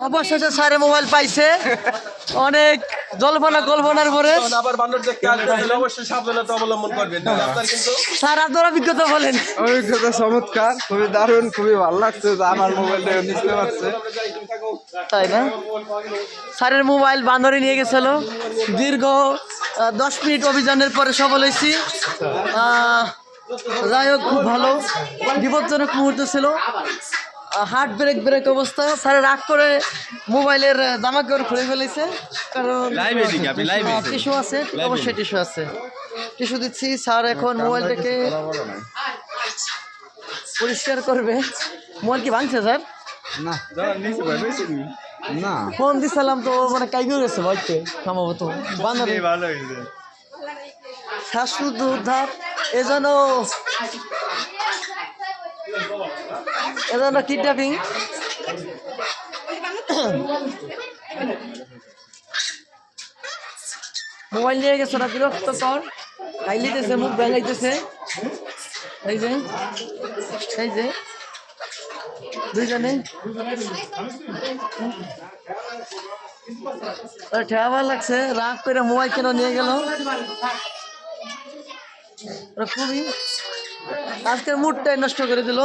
অবশেষে স্যারে মোবাইল পাইছে অনেক কল্পনার পরে আবার বান্দর দেখতে আসলে অবশ্যই সাবধানতা অবলম্বন করবেন আপনার কিন্তু স্যার আপনার অভিজ্ঞতা বলেন। অভিজ্ঞতা চমৎকার, খুবই দারুণ, খুবই ভালো লাগছে যে আমার মোবাইলটা নিতে পারছে। তাই না? স্যারের মোবাইল বান্দরে নিয়ে গেছিল। দীর্ঘ 10 মিনিট অভিযানের পরে সফল হয়েছি। যাই হোক, খুব ভালো। বিপজ্জনক মুহূর্ত ছিল, হার্ট ব্রেক অবস্থা। স্যারের রাগ করে মোবাইলের জামা কাপড় খুলে ফেলেছে, কারণ টিস্যু আছে, অবশ্যই টিস্যু আছে, টিস্যু দিচ্ছি। স্যার এখন মোবাইলটাকে পরিষ্কার করবে। মোবাইল কি ভাঙছে স্যার? না না, ফোন দিছিলাম তো মানে কাইগে গেছে ভাইতে সম্ভবত বান্দরে। ভালো হয়েছে। শ্বাসরুদ্ধ উদ্ধার। এজন্য কিডন্যাপিং। মোবাইল নিয়ে গেছে না, বিরক্তকর। গাইলিতেছে, মুখ ভেঙাইতেছে। এই যে দুইজনে ঠেয়াবার লাগছে, রাগ করে মোবাইল কেন নিয়ে গেল। খুবই আজকের মুডটাই নষ্ট করে দিল।